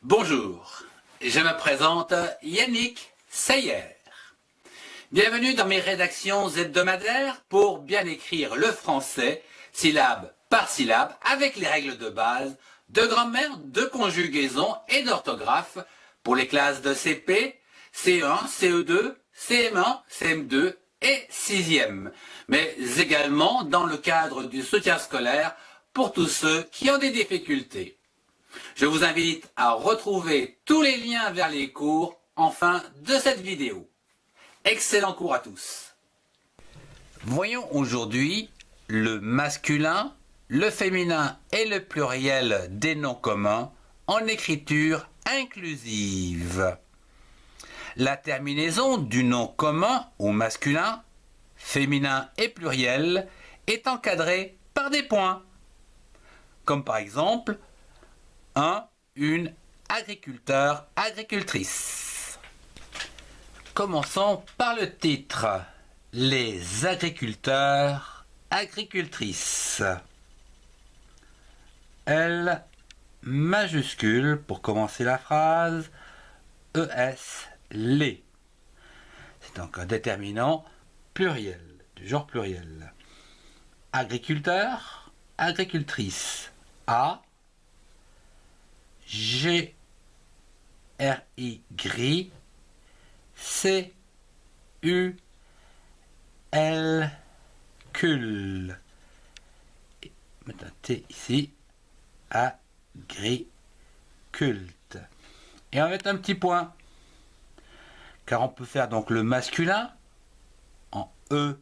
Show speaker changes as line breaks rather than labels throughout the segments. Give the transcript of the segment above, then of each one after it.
Bonjour, je me présente Yannick Seyer. Bienvenue dans mes rédactions hebdomadaires pour bien écrire le français, syllabe par syllabe, avec les règles de base de grammaire, de conjugaison et d'orthographe pour les classes de CP, CE1, CE2, CM1, CM2 et 6e, mais également dans le cadre du soutien scolaire pour tous ceux qui ont des difficultés. Je vous invite à retrouver tous les liens vers les cours en fin de cette vidéo. Excellent cours à tous. Voyons aujourd'hui le masculin, le féminin et le pluriel des noms communs en écriture inclusive. La terminaison du nom commun au masculin, féminin et pluriel est encadrée par des points, comme par exemple un, une, agriculteur, agricultrice. Commençons par le titre. Les agriculteurs, agricultrices. L majuscule pour commencer la phrase. ES, les. C'est donc un déterminant pluriel, du genre pluriel. Agriculteur, agricultrice. A, G, R, I, gris, C, U, L, cul. Et maintenant T ici, A, gris, culte. Et on va mettre un petit point, car on peut faire donc le masculin en E,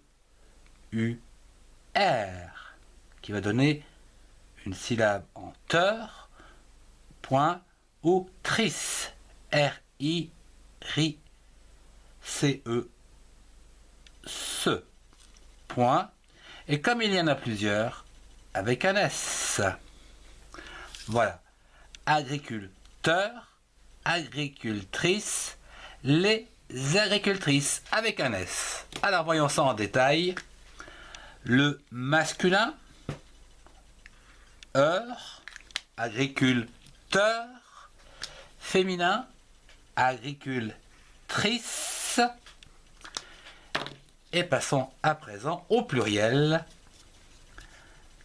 U, R, qui va donner une syllabe en teur, point, ou tris, R-I, ri, C-E, ce, point, et comme il y en a plusieurs, avec un S. Voilà, agriculteur, agricultrice, les agricultrices, avec un S. Alors voyons ça en détail. Le masculin, heure, agriculteur, féminin, agricultrice. Et passons à présent au pluriel.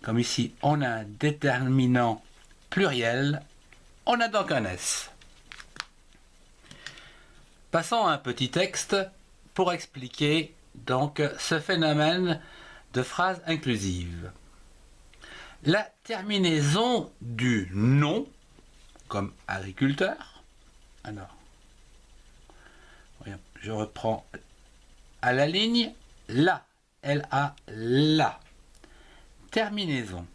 Comme ici on a un déterminant pluriel, on a donc un S. Passons à un petit texte pour expliquer donc ce phénomène de phrase inclusive. La terminaison du nom, comme agriculteur, alors, voyons, je reprends à la ligne, la, L-A, la, terminaison,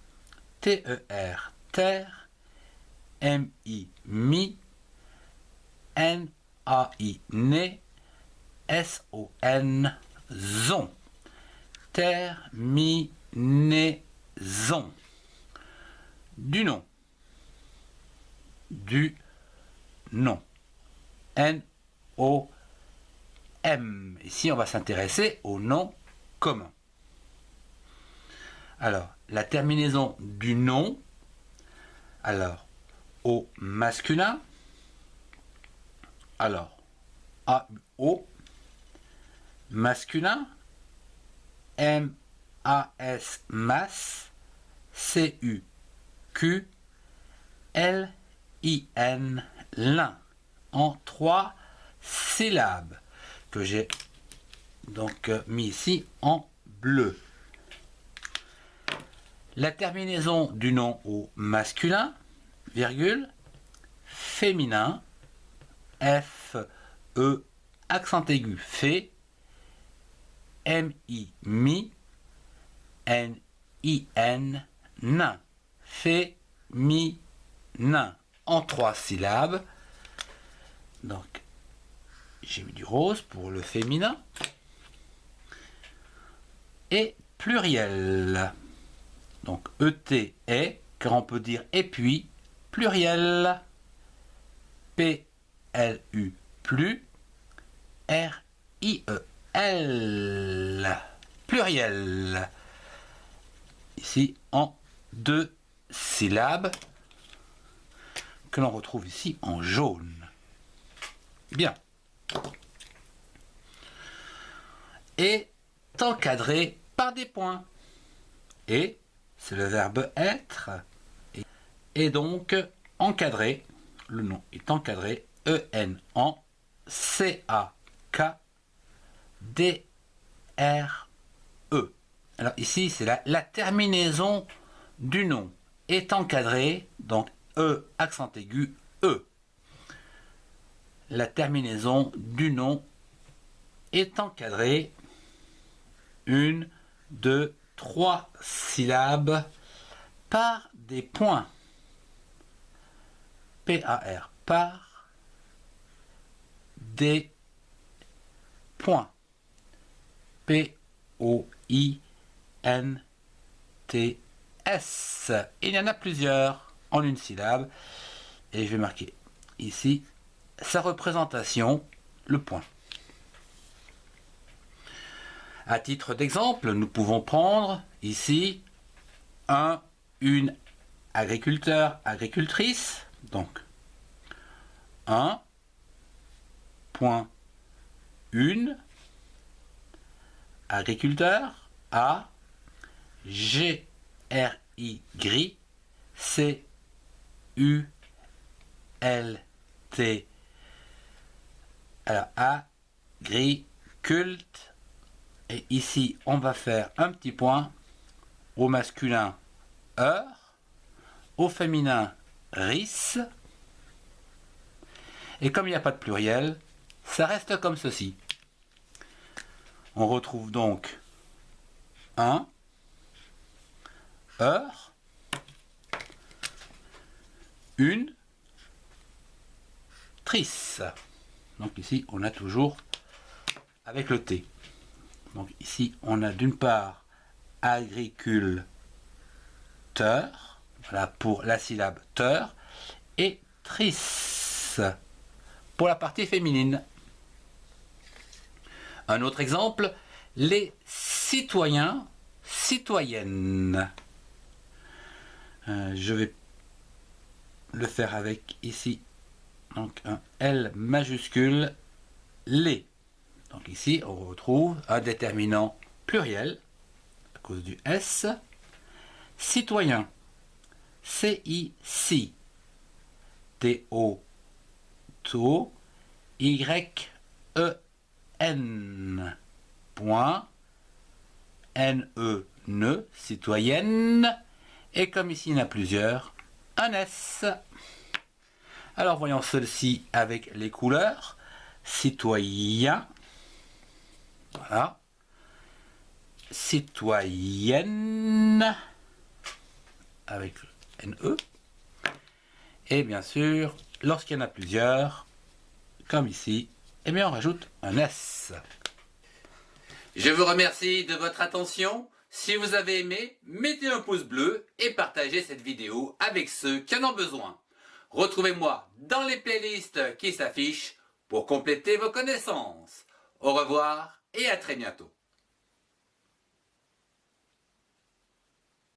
T-E-R, terre, M-I, mi, N-A-I, né, S-O-N, zon, terminaison, du nom, N-O-M. Ici, on va s'intéresser au nom commun. Alors, la terminaison du nom, alors, au masculin, alors, A-U-O, masculin, M-A-S, mas, C-U-Q, L-I-N, lin, en 3 syllabes, que j'ai donc mis ici en bleu. La terminaison du nom au masculin, virgule, féminin, F-E, accent aigu, fait, M-I, mi, N-I-N, nain, fait, mi, nain, en 3 syllabes. Donc, j'ai mis du rose pour le féminin. Et pluriel. Donc, E-T, est, car on peut dire et puis, pluriel. P-L-U, plus, R-I-E-L, pluriel. Ici, en 2 syllabes. que l'on retrouve ici en jaune. Bien. Est encadré par des points. Et, c'est le verbe être, et donc encadré, le nom est encadré, E-N-C-A-K-D-R-E. Alors ici, c'est la terminaison du nom est encadré, donc E, accent aigu, E. La terminaison du nom est encadrée, 1, 2, 3 syllabes par des points. P-A-R, par des points. P-O-I-N-T-S. Il y en a plusieurs en une syllabe. Et je vais marquer ici sa représentation, le point. À titre d'exemple, nous pouvons prendre ici une agriculteur, agricultrice. Donc, 1 point une agriculteur A G R I C U L T. Alors agriculte. Et ici, on va faire un petit point au masculin heure, au féminin ris. Et comme il n'y a pas de pluriel, ça reste comme ceci. On retrouve donc un heure, une trice. Donc ici, on a toujours avec le T. Donc ici, on a d'une part agriculteur, voilà pour la syllabe teur, et trice pour la partie féminine. Un autre exemple, les citoyens, citoyennes. Je vais le faire avec ici, donc un L majuscule, les. Donc ici, on retrouve un déterminant pluriel, à cause du S, citoyen, C-I-C, T-O, to, Y-E-N, point, N-E, ne, citoyenne, et comme ici il y en a plusieurs, un S. Alors voyons celle-ci avec les couleurs, citoyen, voilà. Citoyenne avec NE. Et bien sûr, lorsqu'il y en a plusieurs, comme ici, eh bien on rajoute un S. Je vous remercie de votre attention. Si vous avez aimé, mettez un pouce bleu et partagez cette vidéo avec ceux qui en ont besoin. Retrouvez-moi dans les playlists qui s'affichent pour compléter vos connaissances. Au revoir et à très bientôt.